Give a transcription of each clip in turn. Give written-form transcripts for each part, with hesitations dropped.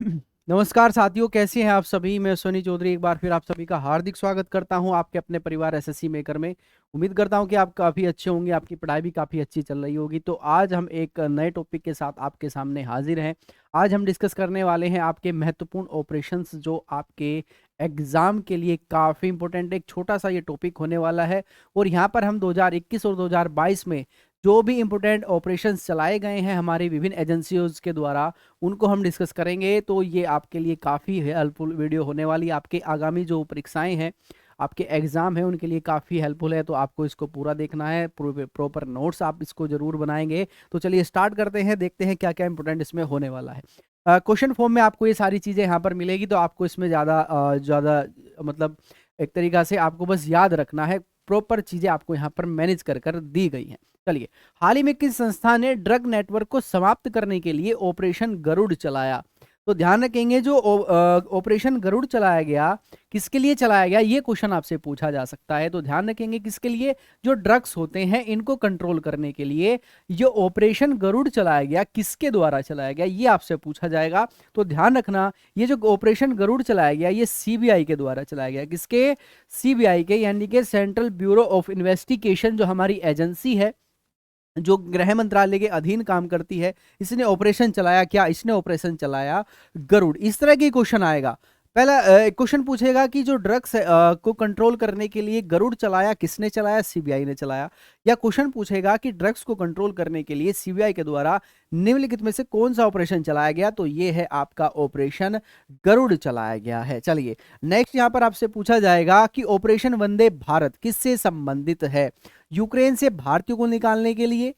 नमस्कार साथियों, कैसे हैं आप सभी। मैं सोनी चौधरी एक बार फिर आप सभी का हार्दिक स्वागत करता हूं आपके अपने परिवार एसएससी मेकर में। उम्मीद करता हूं कि आप काफ़ी अच्छे होंगे, आपकी पढ़ाई भी काफ़ी अच्छी चल रही होगी। तो आज हम एक नए टॉपिक के साथ आपके सामने हाजिर हैं। आज हम डिस्कस करने वाले हैं आपके महत्वपूर्ण ऑपरेशंस जो आपके एग्ज़ाम के लिए काफ़ी इंपॉर्टेंट, एक छोटा सा ये टॉपिक होने वाला है। और यहाँ पर हम 2021 और 2022 में जो भी इंपॉर्टेंट ऑपरेशंस चलाए गए हैं हमारी विभिन्न एजेंसियों के द्वारा, उनको हम डिस्कस करेंगे। तो ये आपके लिए काफ़ी हेल्पफुल वीडियो होने वाली है। आपके आगामी जो परीक्षाएं हैं, आपके एग्ज़ाम है, उनके लिए काफ़ी हेल्पफुल है। तो आपको इसको पूरा देखना है, प्रॉपर नोट्स आप इसको ज़रूर बनाएंगे। तो चलिए स्टार्ट करते हैं, देखते हैं क्या क्या इंपॉर्टेंट इसमें होने वाला है। क्वेश्चन फॉर्म में आपको ये सारी चीज़ें यहाँ पर मिलेगी, तो आपको इसमें ज़्यादा मतलब एक तरीका से आपको बस याद रखना है। प्रॉपर चीज़ें आपको यहाँ पर मैनेज कर कर दी गई हैं। चलिए, हाल ही में किस संस्था ने ड्रग नेटवर्क को समाप्त करने के लिए ऑपरेशन गरुड़ चलाया। तो ध्यान रखेंगे, जो ऑपरेशन गरुड़ चलाया गया, किसके लिए चलाया गया, ये क्वेश्चन आपसे पूछा जा सकता है। तो ध्यान रखेंगे किसके लिए, जो ड्रग्स होते हैं इनको कंट्रोल करने के लिए ये ऑपरेशन गरुड़ चलाया गया, किसके द्वारा चलाया गया, ये आपसे पूछा जाएगा। तो ध्यान रखना, ये जो ऑपरेशन गरुड़ चलाया गया ये सीबीआई के द्वारा चलाया गया। किसके, सीबीआई के, यानी कि सेंट्रल ब्यूरो ऑफ इन्वेस्टिगेशन, जो हमारी एजेंसी है जो गृह मंत्रालय के अधीन काम करती है, इसने ऑपरेशन चलाया। क्या इसने ऑपरेशन चलाया, गरुड़। इस तरह की क्वेश्चन आएगा। पहला क्वेश्चन पूछेगा कि जो ड्रग्स को कंट्रोल करने के लिए गरुड़ चलाया, किसने चलाया, सीबीआई ने चलाया। या क्वेश्चन पूछेगा कि ड्रग्स को कंट्रोल करने के लिए सीबीआई के द्वारा निम्नलिखित में से कौन सा ऑपरेशन चलाया गया। तो ये है आपका ऑपरेशन गरुड़ चलाया गया है। चलिए नेक्स्ट, यहां पर आपसे पूछा जाएगा कि ऑपरेशन वंदे भारत किससे संबंधित है। यूक्रेन से भारतीयों को निकालने के लिए,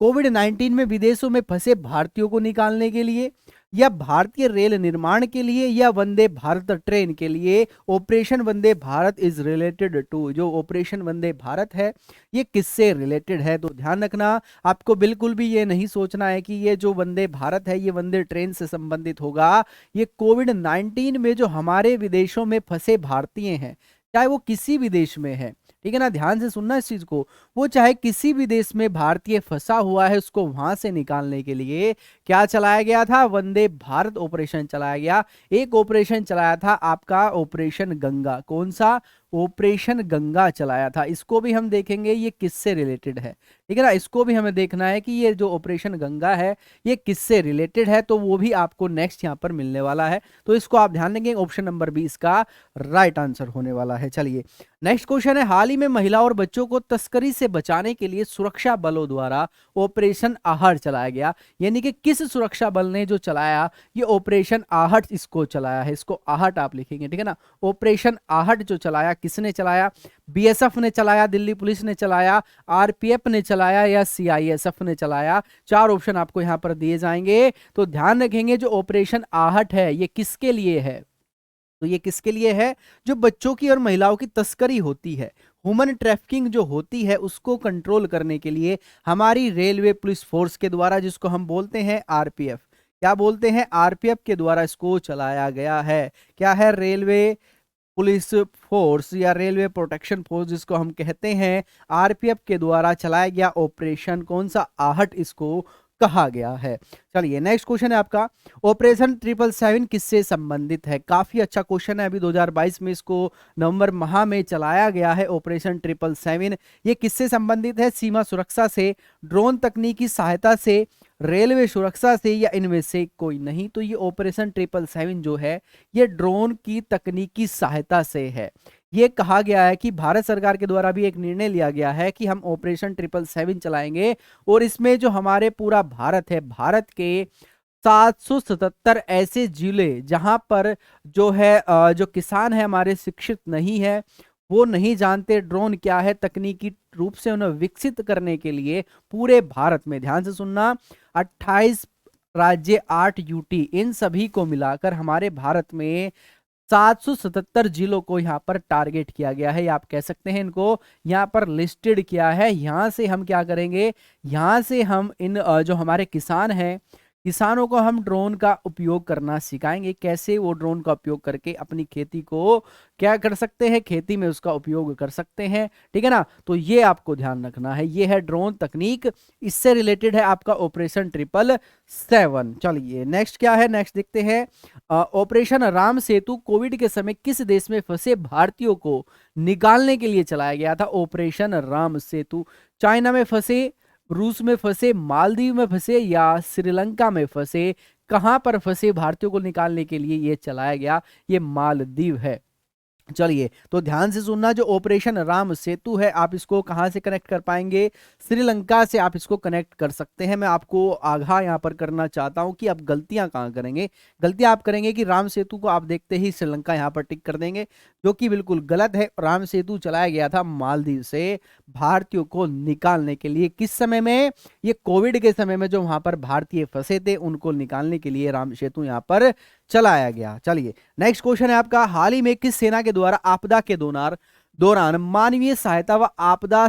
कोविड-19 में विदेशों में फंसे भारतीयों को निकालने के लिए, या भारतीय रेल निर्माण के लिए, या वंदे भारत ट्रेन के लिए। Operation Vande Bharat is related to, जो ऑपरेशन वंदे भारत है ये किससे रिलेटेड है। तो ध्यान रखना, आपको बिल्कुल भी ये नहीं सोचना है कि ये जो वंदे भारत है ये वंदे ट्रेन से संबंधित होगा। ये कोविड-19 में जो हमारे विदेशों में फंसे भारतीय हैं, चाहे वो किसी भी देश में है, ठीक है ना, ध्यान से सुनना इस चीज को, वो चाहे किसी भी देश में भारतीय फंसा हुआ है उसको वहां से निकालने के लिए क्या चलाया गया था, वंदे भारत ऑपरेशन चलाया गया। एक ऑपरेशन चलाया था आपका ऑपरेशन गंगा। कौन सा, ऑपरेशन गंगा चलाया था। इसको भी हम देखेंगे ये किससे रिलेटेड है, ठीक है ना। इसको भी हमें देखना है कि ये जो ऑपरेशन गंगा है ये किससे रिलेटेड है, तो वो भी आपको नेक्स्ट यहाँ पर मिलने वाला है। तो इसको आप ध्यान देंगे, ऑप्शन नंबर बी इसका राइट आंसर होने वाला है। चलिए नेक्स्ट क्वेश्चन है, हाल ही में महिला और बच्चों को तस्करी से बचाने के लिए सुरक्षा बलों द्वारा ऑपरेशन आहट चलाया गया। यानी कि किस सुरक्षा बल ने जो चलाया ये ऑपरेशन आहट, इसको चलाया है। इसको आहट आप लिखेंगे, ठीक है ना। ऑपरेशन आहट जो चलाया, किसने चलाया, बीएसएफ ने चलाया, दिल्ली पुलिस ने चलाया, आरपीएफ ने चलाया, या सीआईएसएफ ने चलाया। चार ऑप्शन आपको यहां पर दिए जाएंगे। तो ध्यान रखेंगे, जो ऑपरेशन आहट है ये किसके लिए है, तो ये किसके लिए है, जो बच्चों की और महिलाओं की तस्करी होती है, ह्यूमन ट्रैफिकिंग जो होती है उसको कंट्रोल करने के लिए हमारी रेलवे पुलिस फोर्स के द्वारा, जिसको हम बोलते हैं आरपीएफ, क्या बोलते हैं, आरपीएफ के द्वारा इसको चलाया गया है। क्या है, रेलवे पुलिस फोर्स या रेलवे प्रोटेक्शन फोर्स जिसको हम कहते हैं, आरपीएफ के द्वारा चलाया गया ऑपरेशन कौन सा, आहट इसको कहा गया है। चलिए नेक्स्ट क्वेश्चन है आपका, ऑपरेशन 777 किससे संबंधित है। काफी अच्छा क्वेश्चन है, अभी 2022 में इसको नवंबर माह में चलाया गया है ऑपरेशन 777। ये किससे संबंधित है, सीमा सुरक्षा से, ड्रोन तकनीकी सहायता से, रेलवे सुरक्षा से, या इनमें से कोई नहीं। तो ये ऑपरेशन 777 जो है ये ड्रोन की तकनीकी सहायता से है। ये कहा गया है कि भारत सरकार के द्वारा भी एक निर्णय लिया गया है कि हम ऑपरेशन 777 चलाएंगे, और इसमें जो हमारे पूरा भारत है, भारत के 777 ऐसे जिले जहां पर जो है जो किसान है हमारे शिक्षित नहीं है, वो नहीं जानते ड्रोन क्या है, तकनीकी रूप से उन्हें विकसित करने के लिए पूरे भारत में, ध्यान से सुनना, 28 राज्य, 8 यूटी, इन सभी को मिलाकर हमारे भारत में 777 जिलों को यहाँ पर टारगेट किया गया है, या आप कह सकते हैं इनको यहाँ पर लिस्टेड किया है। यहाँ से हम क्या करेंगे, यहाँ से हम इन जो हमारे किसान हैं, किसानों को हम ड्रोन का उपयोग करना सिखाएंगे, कैसे वो ड्रोन का उपयोग करके अपनी खेती को क्या कर सकते हैं, खेती में उसका उपयोग कर सकते हैं। ठीक है ना, तो ये आपको ध्यान रखना है, ये है ड्रोन तकनीक। इससे रिलेटेड है आपका ऑपरेशन 777। चलिए नेक्स्ट क्या है, नेक्स्ट देखते हैं। ऑपरेशन राम सेतु कोविड के समय किस देश में फंसे भारतीयों को निकालने के लिए चलाया गया था? ऑपरेशन राम सेतु चाइना में फंसे, रूस में फंसे, मालदीव में फंसे या श्रीलंका में फंसे? कहां पर फंसे भारतीयों को निकालने के लिए ये चलाया गया? ये मालदीव है। चलिए तो ध्यान से सुनना, जो ऑपरेशन राम सेतु है आप इसको कहां से कनेक्ट कर पाएंगे? श्रीलंका से आप इसको कनेक्ट कर सकते हैं। मैं आपको आगाह यहां पर करना चाहता हूं कि आप गलतियां कहां करेंगे। गलतियां आप करेंगे कि राम सेतु को आप देखते ही श्रीलंका यहां पर टिक कर देंगे, जो कि बिल्कुल गलत है। राम सेतु चलाया गया था मालदीव से भारतीयों को निकालने के लिए। किस समय में? ये कोविड के समय में जो वहां पर भारतीय फंसे थे उनको निकालने के लिए राम सेतु यहां पर चलाया गया। चलिए नेक्स्ट क्वेश्चन है आपका, हाल ही में किस सेना के द्वारा आपदा के दौरान मानवीय सहायता व आपदा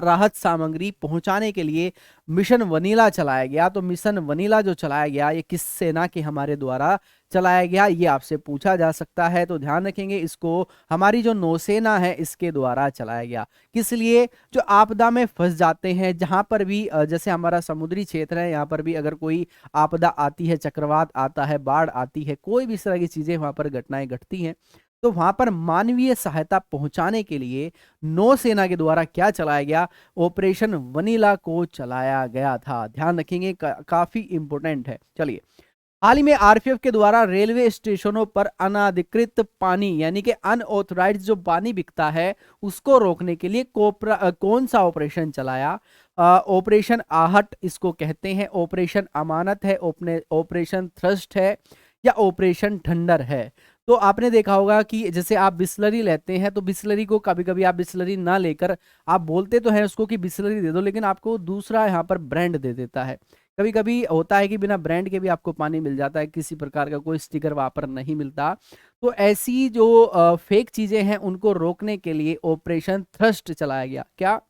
राहत सामग्री पहुंचाने के लिए मिशन वनीला चलाया गया? तो मिशन वनीला जो चलाया गया ये किस सेना के हमारे द्वारा चलाया गया, ये आपसे पूछा जा सकता है। तो ध्यान रखेंगे इसको, हमारी जो नौसेना है इसके द्वारा चलाया गया। किस लिए? जो आपदा में फंस जाते हैं, जहां पर भी जैसे हमारा समुद्री क्षेत्र है, यहाँ पर भी अगर कोई आपदा आती है, चक्रवात आता है, बाढ़ आती है, कोई भी इस तरह की चीजें वहां पर घटनाएं घटती हैं, तो वहां पर मानवीय सहायता पहुंचाने के लिए नौसेना के द्वारा क्या चलाया गया? ऑपरेशन वनीला को चलाया गया था। ध्यान रखेंगे, काफी इंपोर्टेंट है। चलिए, हाल ही में आरपीएफ के द्वारा रेलवे स्टेशनों पर अनाधिकृत पानी यानी कि अनऑथराइज्ड जो पानी बिकता है उसको रोकने के लिए कौन सा ऑपरेशन चलाया? ऑपरेशन आहट इसको कहते हैं, ऑपरेशन अमानत है, ऑपरेशन थ्रस्ट है, या ऑपरेशन थंडर है? तो आपने देखा होगा कि जैसे आप बिस्लरी लेते हैं तो बिस्लरी को कभी कभी आप बिस्लरी ना लेकर आप बोलते तो हैं उसको कि बिस्लरी दे दो, लेकिन आपको दूसरा यहाँ पर ब्रांड दे देता है। कभी कभी होता है कि बिना ब्रांड के भी आपको पानी मिल जाता है, किसी प्रकार का कोई स्टिकर वहां पर नहीं मिलता। तो ऐसी जो फेक चीजें हैं उनको रोकने के लिए ऑपरेशन थ्रस्ट चलाया गया। क्या?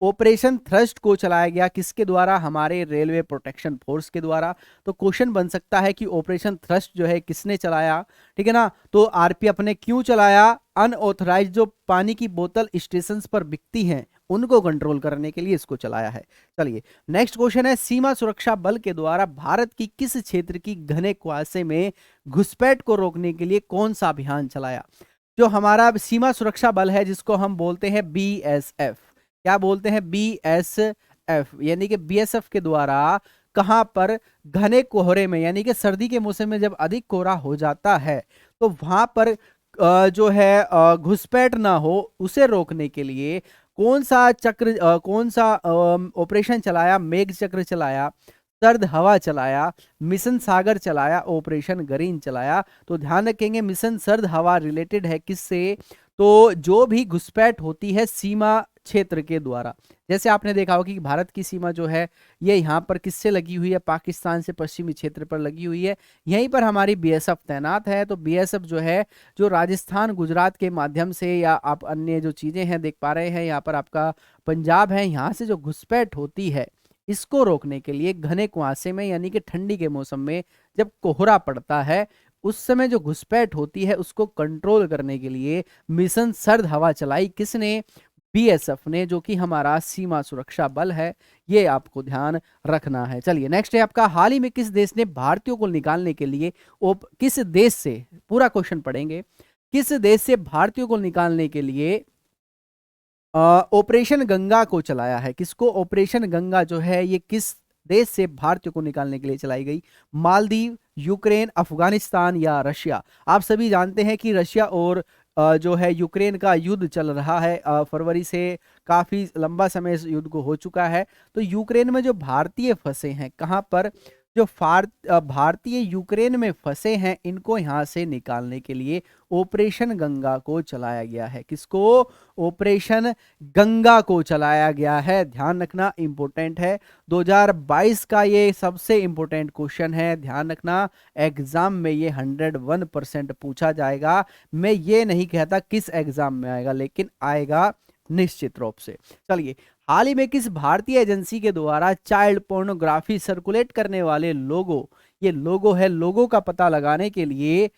ऑपरेशन थ्रस्ट को चलाया गया किसके द्वारा? हमारे रेलवे प्रोटेक्शन फोर्स के द्वारा। तो क्वेश्चन बन सकता है कि ऑपरेशन थ्रस्ट जो है किसने चलाया? ठीक है ना, तो आरपीएफ ने क्यों चलाया? अनऑथराइज्ड जो पानी की बोतल स्टेशन पर बिकती हैं उनको कंट्रोल करने के लिए इसको चलाया है। चलिए नेक्स्ट क्वेश्चन है, सीमा सुरक्षा बल के द्वारा भारत की किस क्षेत्र की घने कुआसे में घुसपैठ को रोकने के लिए कौन सा अभियान चलाया? जो हमारा सीमा सुरक्षा बल है जिसको हम बोलते हैं बीएसएफ, क्या बोलते हैं? बीएसएफ, यानी कि बीएसएफ के द्वारा कहां पर घने कोहरे में, यानी कि सर्दी के मौसम में जब अधिक कोहरा हो जाता है तो वहां पर जो है घुसपैठ ना हो उसे रोकने के लिए कौन सा चक्र कौन सा ऑपरेशन चलाया? मेघ चक्र चलाया, सर्द हवा चलाया, मिशन सागर चलाया, ऑपरेशन ग्रीन चलाया? तो ध्यान रखेंगे मिशन सर्द हवा रिलेटेड है किससे? तो जो भी घुसपैठ होती है सीमा क्षेत्र के द्वारा, जैसे आपने देखा होगा कि भारत की सीमा जो है ये यहाँ पर किससे लगी हुई है? पाकिस्तान से पश्चिमी क्षेत्र पर लगी हुई है। यहीं पर हमारी बीएसएफ तैनात है। तो बीएसएफ जो है जो राजस्थान गुजरात के माध्यम से, या आप अन्य जो चीजें हैं देख पा रहे हैं यहाँ पर आपका पंजाब है, यहाँ से जो घुसपैठ होती है इसको रोकने के लिए घने कुहासे में यानी कि ठंडी के मौसम में जब कोहरा पड़ता है उस समय जो घुसपैठ होती है उसको कंट्रोल करने के लिए मिशन सर्द हवा चलाई किसने? बीएसएफ ने, जो कि हमारा सीमा सुरक्षा बल है। ये आपको ध्यान रखना है। चलिए नेक्स्ट है आपका, हाल ही में किस देश ने भारतीयों को निकालने के लिए किस देश से, पूरा क्वेश्चन पढ़ेंगे, किस देश से भारतीयों को निकालने के लिए ऑपरेशन गंगा को चलाया है? किसको? ऑपरेशन गंगा जो है ये किस देश से भारतीयों को निकालने के लिए चलाई गई? मालदीव, यूक्रेन, अफगानिस्तान या रशिया? आप सभी जानते हैं कि रशिया और जो है यूक्रेन का युद्ध चल रहा है, फरवरी से काफी लंबा समय इस युद्ध को हो चुका है। तो यूक्रेन में जो भारतीय फंसे हैं, कहां पर? जो भारतीय यूक्रेन में फंसे हैं इनको यहां से निकालने के लिए ऑपरेशन गंगा को चलाया गया है। किसको? ऑपरेशन गंगा को चलाया गया है। ध्यान रखना, इंपॉर्टेंट है, 2022 का ये सबसे इंपॉर्टेंट क्वेश्चन है। ध्यान रखना, एग्जाम में ये 101% पूछा जाएगा। मैं ये नहीं कहता किस एग्जाम में आएगा, लेकिन आएगा निश्चित रूप से। चलिए, हाल ही में किस भारतीय एजेंसी के द्वारा चाइल्ड पोर्नोग्राफी सर्कुलेट करने वाले लोगो, ये लोगो है, लोगो का पता लगाने के लिए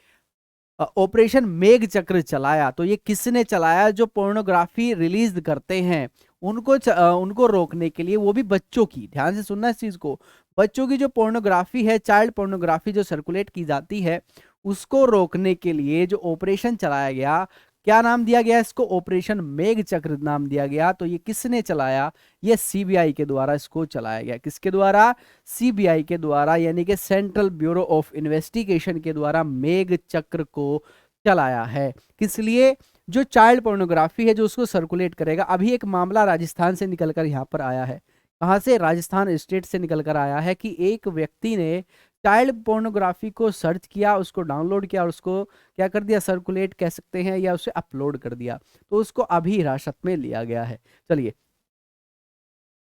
ऑपरेशन मेघ चक्र चलाया? तो ये किसने चलाया? जो पोर्नोग्राफी रिलीज करते हैं उनको रोकने के लिए, वो भी बच्चों की, ध्यान से सुनना इस चीज को, बच्चों की जो पोर्नोग्राफी है, चाइल्ड पोर्नोग्राफी जो सर्कुलेट की जाती है, उसको रोकने के लिए जो ऑपरेशन चलाया गया, क्या नाम दिया गया इसको? ऑपरेशन मेघ चक्र नाम दिया गया। तो ये किसने चलाया? ये सीबीआई के द्वारा इसको चलाया गया। किसके द्वारा? सीबीआई के द्वारा, यानी कि सेंट्रल ब्यूरो ऑफ इन्वेस्टिगेशन के द्वारा मेघ चक्र को चलाया है। किस लिए? जो चाइल्ड पोर्नोग्राफी है, जो उसको सर्कुलेट करेगा। अभी एक मामला राजस्थान से निकलकर यहाँ पर आया है। कहाँ से? राजस्थान स्टेट से निकलकर आया है कि एक व्यक्ति ने चाइल्ड पोर्नोग्राफी को सर्च किया, उसको डाउनलोड किया और उसको क्या कर दिया? सर्कुलेट कह सकते हैं, या उसे अपलोड कर दिया। तो उसको अभी हिरासत में लिया गया है। चलिए,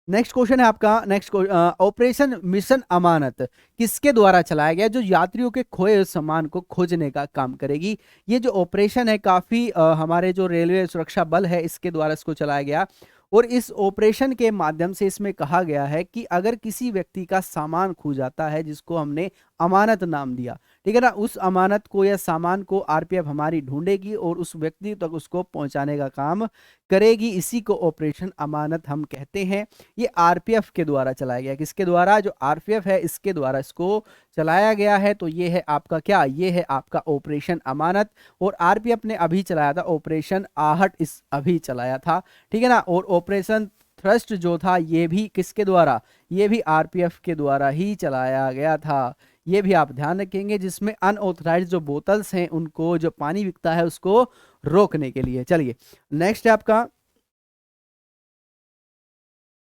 नेक्स्ट क्वेश्चन है आपका। नेक्स्ट ऑपरेशन मिशन अमानत किसके द्वारा चलाया गया? जो यात्रियों के खोए हुए सामान को खोजने का काम करेगी। ये जो ऑपरेशन है काफी हमारे जो रेलवे सुरक्षा बल है, इसके द्वारा इसको चलाया गया। और इस ऑपरेशन के माध्यम से इसमें कहा गया है कि अगर किसी व्यक्ति का सामान खो जाता है, जिसको हमने अमानत नाम दिया, ठीक है ना, उस अमानत को या सामान को आरपीएफ हमारी ढूंढेगी और उस व्यक्ति तक उसको पहुंचाने का काम करेगी। इसी को ऑपरेशन अमानत हम कहते हैं। ये आरपीएफ के द्वारा चलाया गया। किसके द्वारा? जो आरपीएफ है, इसके द्वारा इसको चलाया गया है। तो ये है आपका क्या? ये है आपका ऑपरेशन अमानत। और आरपीएफ ने अभी चलाया था ऑपरेशन आहट, इस अभी चलाया था, ठीक है ना। और ऑपरेशन थ्रस्ट जो था, ये भी किसके द्वारा? ये भी आरपीएफ के द्वारा ही चलाया गया था। ये भी आप ध्यान रखेंगे, जिसमें अनऑथराइज्ड जो बोतल्स हैं, उनको, जो पानी बिकता है, उसको रोकने के लिए। चलिए, नेक्स्ट है आपका।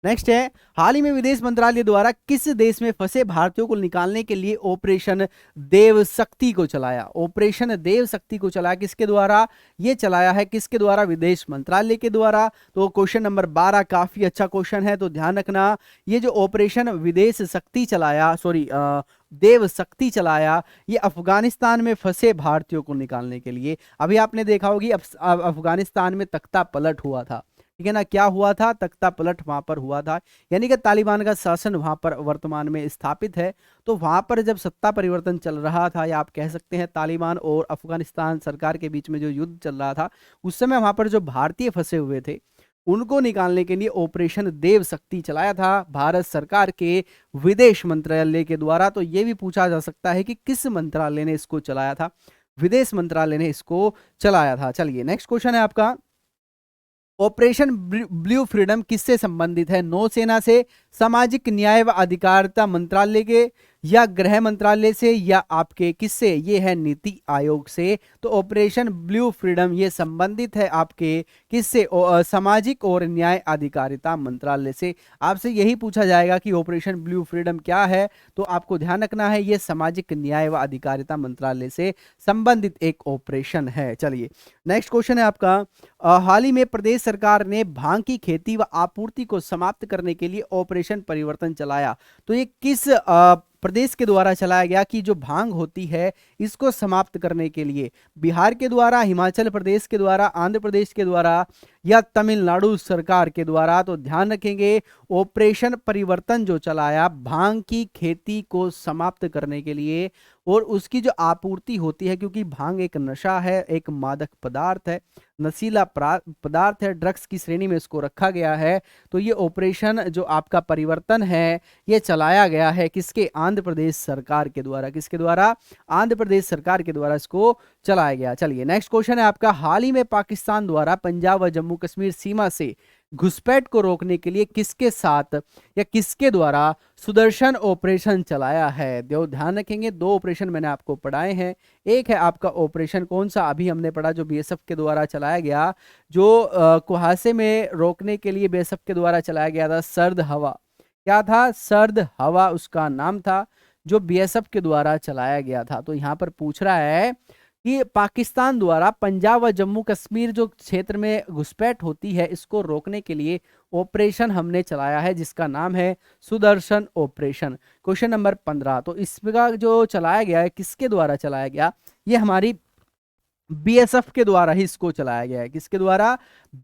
नेक्स्ट है, हाल ही में विदेश मंत्रालय द्वारा किस देश में फंसे भारतीयों को निकालने के लिए ऑपरेशन देव शक्ति को चलाया? ऑपरेशन देव शक्ति को चलाया किसके द्वारा? ये चलाया है किसके द्वारा? विदेश मंत्रालय के द्वारा। तो क्वेश्चन नंबर 12 काफी अच्छा क्वेश्चन है, तो ध्यान रखना। ये जो ऑपरेशन विदेश शक्ति चलाया, सॉरी देव शक्ति चलाया, ये अफगानिस्तान में फंसे भारतीयों को निकालने के लिए। अभी आपने देखा होगी अफगानिस्तान में तख्ता पलट हुआ था, ठीक है ना। क्या हुआ था? तख्ता पलट वहां पर हुआ था, यानी कि तालिबान का शासन वहां पर वर्तमान में स्थापित है। तो वहां पर जब सत्ता परिवर्तन चल रहा था, या आप कह सकते हैं तालिबान और अफगानिस्तान सरकार के बीच में जो युद्ध चल रहा था, उस समय वहां पर जो भारतीय फंसे हुए थे, उनको निकालने के लिए ऑपरेशन देव शक्ति चलाया था भारत सरकार के विदेश मंत्रालय के द्वारा। तो ये भी पूछा जा सकता है कि किस मंत्रालय ने इसको चलाया था? विदेश मंत्रालय ने इसको चलाया था। चलिए, नेक्स्ट क्वेश्चन है आपका। ऑपरेशन ब्लू फ्रीडम किससे संबंधित है? नौसेना से, सामाजिक न्याय व अधिकारिता मंत्रालय के, या गृह मंत्रालय से, या आपके किससे? ये है नीति आयोग से। तो ऑपरेशन ब्लू फ्रीडम ये संबंधित है आपके किससे? सामाजिक और न्याय अधिकारिता मंत्रालय से। आपसे यही पूछा जाएगा कि ऑपरेशन ब्लू फ्रीडम क्या है, तो आपको ध्यान रखना है ये सामाजिक न्याय व अधिकारिता मंत्रालय से संबंधित एक ऑपरेशन है। चलिए, नेक्स्ट क्वेश्चन है आपका। हाल ही में प्रदेश सरकार ने भांग की खेती व आपूर्ति को समाप्त करने के लिए ऑपरेशन परिवर्तन चलाया। तो ये किस प्रदेश के द्वारा चलाया गया कि जो भांग होती है, इसको समाप्त करने के लिए? बिहार के द्वारा, हिमाचल प्रदेश के द्वारा, आंध्र प्रदेश के द्वारा, या तमिलनाडु सरकार के द्वारा? तो ध्यान रखेंगे, ऑपरेशन परिवर्तन जो चलाया भांग की खेती को समाप्त करने के लिए और उसकी जो आपूर्ति होती है, क्योंकि भांग एक नशा है, एक मादक पदार्थ है, नशीला पदार्थ है, ड्रग्स की श्रेणी में इसको रखा गया है। तो ये ऑपरेशन जो आपका परिवर्तन है, ये चलाया गया है किसके? आंध्र प्रदेश सरकार के द्वारा। किसके द्वारा? आंध्र प्रदेश सरकार के द्वारा इसको चलाया गया। चलिए, नेक्स्ट क्वेश्चन है आपका। हाल ही में पाकिस्तान द्वारा पंजाब व जम्मू कश्मीर सीमा से घुसपैठ को रोकने के लिए किसके साथ या किसके द्वारा सुदर्शन ऑपरेशन चलाया है? ध्यान रखेंगे, दो ऑपरेशन मैंने आपको पढ़ाए हैं। एक है आपका ऑपरेशन कौन सा? अभी हमने पढ़ा जो बीएसएफ के द्वारा चलाया गया, जो कुहासे में रोकने के लिए बीएसएफ के द्वारा चलाया गया था, सर्द हवा। क्या था? सर्द हवा उसका नाम था, जो बीएसएफ के द्वारा चलाया गया था। तो यहाँ पर पूछ रहा है कि पाकिस्तान द्वारा पंजाब व जम्मू कश्मीर जो क्षेत्र में घुसपैठ होती है, इसको रोकने के लिए ऑपरेशन हमने चलाया है, जिसका नाम है सुदर्शन ऑपरेशन। Question number 15। तो इसका जो चलाया गया है, किसके द्वारा चलाया गया? ये हमारी बीएसएफ के द्वारा ही इसको चलाया गया है। किसके द्वारा?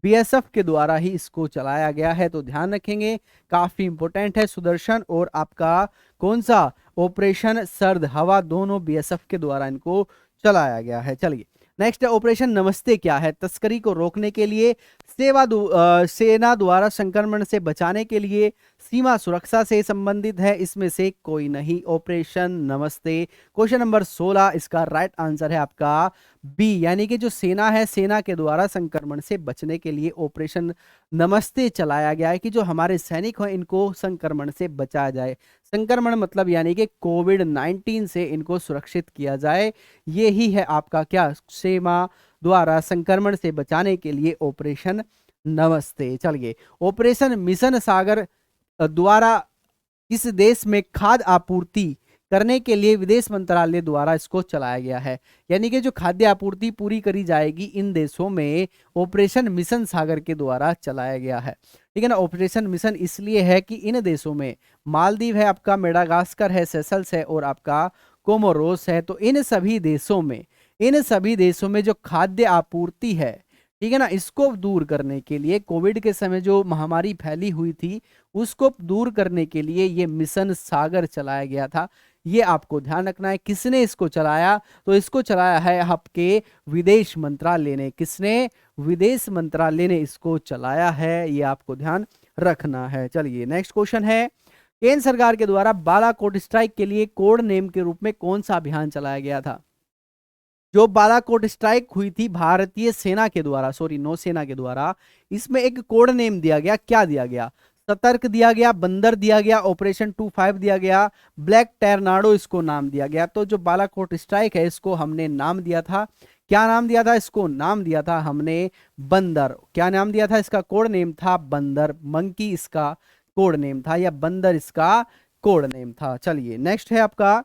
बीएसएफ के द्वारा ही इसको चलाया गया है, तो ध्यान रखेंगे, काफी इंपॉर्टेंट है। सुदर्शन और आपका कौन सा? ऑपरेशन सर्द हवा, दोनों बीएसएफ के द्वारा इनको चलाया गया है। चलिए नेक्स्ट है ऑपरेशन नमस्ते क्या है? तस्करी को रोकने के लिए, सेना द्वारा संक्रमण से बचाने के लिए, सीमा सुरक्षा से संबंधित है, इसमें से कोई नहीं। ऑपरेशन नमस्ते क्वेश्चन नंबर 16 इसका राइट आंसर है आपका बी, यानी कि जो सेना है, सेना के द्वारा संक्रमण से बचने के लिए ऑपरेशन नमस्ते चलाया गया है कि जो हमारे सैनिक हैं इनको संक्रमण से बचाया जाए। संक्रमण मतलब यानी कि कोविड-19 से इनको सुरक्षित किया जाए, ये ही है आपका क्या? सेना द्वारा संक्रमण से बचाने के लिए ऑपरेशन नमस्ते। चलिए ऑपरेशन मिशन सागर द्वारा इस देश में खाद्य आपूर्ति करने के लिए विदेश मंत्रालय द्वारा इसको चलाया गया है, यानी कि जो खाद्य आपूर्ति पूरी करी जाएगी इन देशों में ऑपरेशन मिशन सागर के द्वारा चलाया गया है। ठीक है ना। ऑपरेशन मिशन इसलिए है कि इन देशों में मालदीव है आपका, मेडागास्कर है, सेशल्स है और आपका कोमोरोस है, तो इन सभी देशों में जो खाद्य आपूर्ति है, ठीक है ना, इसको दूर करने के लिए कोविड के समय जो महामारी फैली हुई थी उसको दूर करने के लिए ये मिशन सागर चलाया गया था। ये आपको ध्यान रखना है। किसने इसको चलाया? तो इसको चलाया है आपके विदेश मंत्रालय ने। किसने? विदेश मंत्रालय ने इसको चलाया है, ये आपको ध्यान रखना है। चलिए नेक्स्ट क्वेश्चन है, केंद्र सरकार के द्वारा बालाकोट स्ट्राइक के लिए कोड नेम के रूप में कौन सा अभियान चलाया गया था? जो बालाकोट स्ट्राइक हुई थी भारतीय सेना के द्वारा, सॉरी नौसेना के द्वारा, इसमें एक कोड नेम दिया गया। क्या दिया गया? सतर्क दिया गया, बंदर दिया गया, ऑपरेशन 25 दिया गया, ब्लैक टर्नाडो इसको नाम दिया गया। तो जो बालाकोट स्ट्राइक है इसको हमने नाम दिया था, क्या नाम दिया था? इसको नाम दिया था हमने बंदर। क्या नाम दिया था? इसका कोड नेम था बंदर, मंकी इसका कोड नेम था, या बंदर इसका कोड नेम था। चलिए नेक्स्ट है आपका,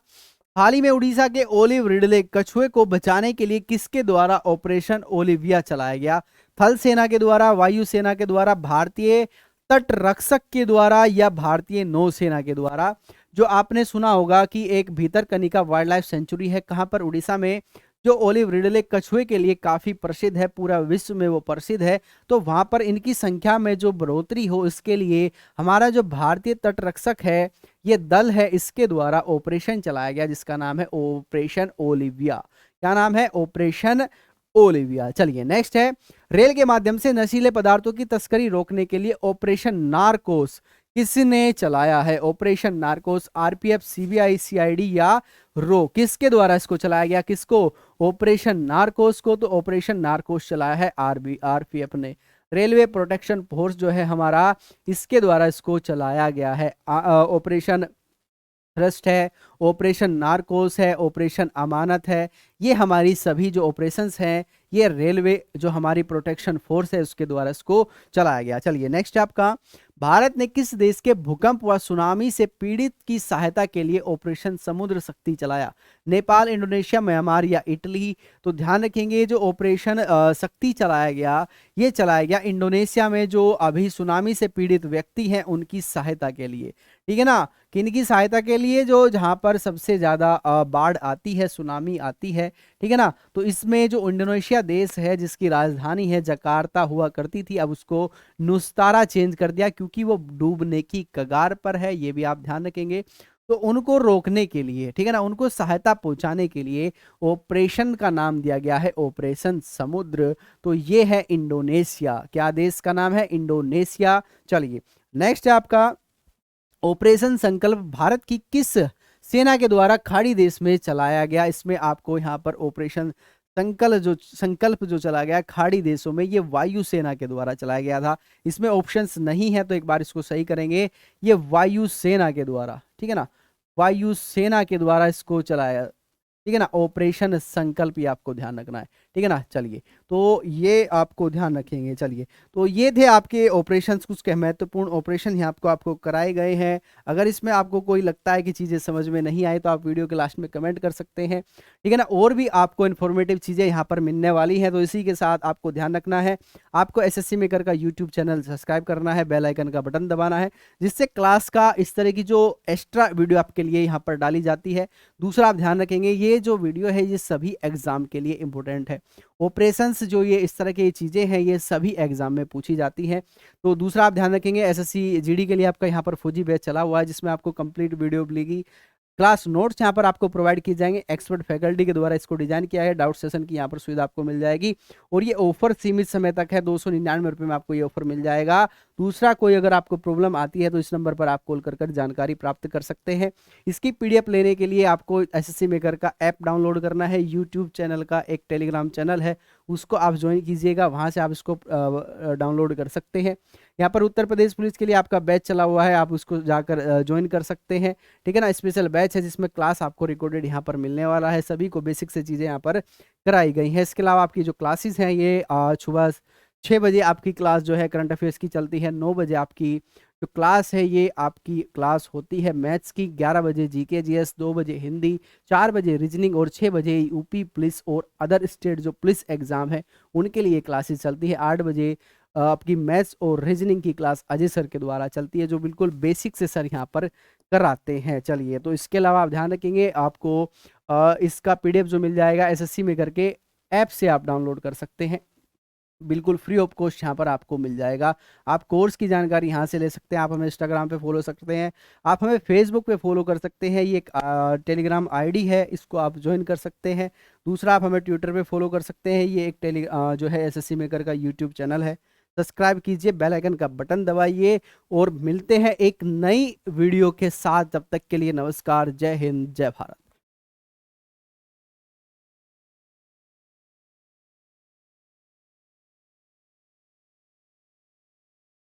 हाल ही में उड़ीसा के ओलिव रिडले कछुए को बचाने के लिए किसके द्वारा ऑपरेशन ओलिविया चलाया गया? थल सेना के द्वारा, वायु सेना के द्वारा, भारतीय तट रक्षक के द्वारा, या भारतीय नौसेना के द्वारा? जो आपने सुना होगा कि एक भीतरकनिका वाइल्ड लाइफ सेंचुरी है, कहां पर? उड़ीसा में, जो ओलिव रिडले कछुए के लिए काफी प्रसिद्ध है, पूरा विश्व में वो प्रसिद्ध है। तो वहां पर इनकी संख्या में जो बढ़ोतरी हो इसके लिए हमारा जो भारतीय तट रक्षक है, ये दल है, इसके द्वारा ऑपरेशन चलाया गया जिसका नाम है ऑपरेशन ओलिविया। क्या नाम है? Operation Olivia. चलिए नेक्स्ट है, रेल के माध्यम से नशीले पदार्थों की तस्करी रोकने के लिए ऑपरेशन नारकोस किसने चलाया है? ऑपरेशन नारकोस आरपीएफ, सीबीआई, सीआईडी या रो? किसके द्वारा इसको चलाया गया? किसको? ऑपरेशन नारकोस को। तो ऑपरेशन नारकोस चलाया है आरपीएफ ने। रेलवे प्रोटेक्शन फोर्स जो है हमारा, इसके द्वारा इसको चलाया गया है। ऑपरेशन थ्रस्ट है, ऑपरेशन नारकोस है, ऑपरेशन अमानत है, ये हमारी सभी जो ऑपरेशंस हैं ये रेलवे जो हमारी प्रोटेक्शन फोर्स है उसके द्वारा इसको चलाया गया। चलिए नेक्स्ट आपका, भारत ने किस देश के भूकंप व सुनामी से पीड़ित की सहायता के लिए ऑपरेशन समुद्र शक्ति चलाया? नेपाल, इंडोनेशिया, म्यांमार या इटली? तो ध्यान रखेंगे जो ऑपरेशन शक्ति चलाया गया, ये चलाया गया इंडोनेशिया में, जो अभी सुनामी से पीड़ित व्यक्ति हैं उनकी सहायता के लिए। ठीक है ना। किनकी सहायता के लिए? जो जहां पर सबसे ज्यादा बाढ़ आती है, सुनामी आती है, ठीक है ना। तो इसमें जो इंडोनेशिया देश है जिसकी राजधानी है जकार्ता हुआ करती थी, अब उसको नुस्तारा चेंज कर दिया क्योंकि वो डूबने की कगार पर है, ये भी आप ध्यान रखेंगे। तो उनको रोकने के लिए, ठीक है ना, उनको सहायता पहुंचाने के लिए ऑपरेशन का नाम दिया गया है ऑपरेशन समुद्र। तो ये है इंडोनेशिया। क्या देश का नाम है? इंडोनेशिया। चलिए नेक्स्ट है आपका, ऑपरेशन संकल्प भारत की किस सेना के द्वारा खाड़ी देश में चलाया गया? इसमें आपको यहाँ पर ऑपरेशन संकल्प जो चला गया खाड़ी देशों में, ये वायु सेना के द्वारा चलाया गया था। इसमें ऑप्शंस नहीं है तो एक बार इसको सही करेंगे, ये वायु सेना के द्वारा, ठीक है ना, वायु सेना के द्वारा इसको चलाया, ठीक है ना। ऑपरेशन संकल्प ये आपको ध्यान रखना है, ठीक है ना। चलिए तो ये आपको ध्यान रखेंगे। चलिए तो ये थे आपके ऑपरेशंस, कुछ के महत्वपूर्ण ऑपरेशन यहाँ आपको कराए गए हैं। अगर इसमें आपको कोई लगता है कि चीज़ें समझ में नहीं आई तो आप वीडियो के लास्ट में कमेंट कर सकते हैं, ठीक है ना। और भी आपको इन्फॉर्मेटिव चीज़ें यहाँ पर मिलने वाली हैं। तो इसी के साथ आपको ध्यान रखना है, आपको एसएससी मेकर का यूट्यूब चैनल सब्सक्राइब करना है, बेल आइकन का बटन दबाना है, जिससे क्लास का इस तरह की जो एक्स्ट्रा वीडियो आपके लिए यहाँ पर डाली जाती है। दूसरा आप ध्यान रखेंगे, ये जो वीडियो है ये सभी एग्जाम के लिए इंपॉर्टेंट है ऑपरेशंस जो ये इस तरह की चीज़ें हैं ये सभी एग्जाम में पूछी जाती हैं। तो दूसरा आप ध्यान रखेंगे एसएससी जीडी के लिए आपका यहाँ पर फौजी बैच चला हुआ है जिसमें आपको कंप्लीट वीडियो मिलेगी, क्लास नोट्स यहाँ पर आपको प्रोवाइड किए जाएंगे, एक्सपर्ट फैकल्टी के द्वारा इसको डिजाइन किया है, डाउट सेशन की यहाँ पर सुविधा आपको मिल जाएगी और ये ऑफर सीमित समय तक है, 299 में आपको ये ऑफर मिल जाएगा। दूसरा कोई अगर आपको प्रॉब्लम आती है तो इस नंबर पर आप कॉल कर जानकारी प्राप्त कर सकते हैं। इसकी पीडीएफ लेने के लिए आपको एसएससी मेकर का ऐप डाउनलोड करना है, यूट्यूब चैनल का एक टेलीग्राम चैनल है उसको आप ज्वाइन कीजिएगा, वहां से आप इसको डाउनलोड कर सकते हैं। यहाँ पर उत्तर प्रदेश पुलिस के लिए आपका बैच चला हुआ है, आप उसको जाकर ज्वाइन कर सकते हैं, ठीक है ना। स्पेशल बैच है जिसमें क्लास आपको रिकॉर्डेड यहाँ पर मिलने वाला है, सभी को बेसिक से चीज़ें यहाँ पर कराई गई हैं। इसके अलावा आपकी जो क्लासेस हैं ये सुबह 6 बजे आपकी क्लास जो है करंट अफेयर्स की चलती है, 9 बजे आपकी जो क्लास है ये आपकी क्लास होती है मैथ्स की, 11 बजे जीके जीएस, 2 बजे हिंदी, 4 बजे रीजनिंग और 6 बजे यूपी पुलिस और अदर स्टेट जो पुलिस एग्जाम है उनके लिए क्लासेस चलती है। 8 बजे आपकी मैथ्स और रीजनिंग की क्लास अजय सर के द्वारा चलती है जो बिल्कुल बेसिक से सर यहाँ पर कराते हैं। चलिए, तो इसके अलावा आप ध्यान रखेंगे आपको इसका पीडीएफ जो मिल जाएगा एसएससी में करके ऐप से आप डाउनलोड कर सकते हैं, बिल्कुल फ्री ऑफ कॉस्ट यहाँ पर आपको मिल जाएगा। आप कोर्स की जानकारी यहाँ से ले सकते हैं, आप हमें इंस्टाग्राम पे फॉलो सकते हैं, आप हमें फेसबुक पे फॉलो कर सकते हैं, ये एक टेलीग्राम आईडी है इसको आप ज्वाइन कर सकते हैं। दूसरा आप हमें ट्विटर पे फॉलो कर सकते हैं, ये एक जो है एसएससी मेकर का यूट्यूब चैनल है, सब्सक्राइब कीजिए, बेल आइकन का बटन दबाइए और मिलते हैं एक नई वीडियो के साथ। जब तक के लिए नमस्कार, जय हिंद, जय भारत।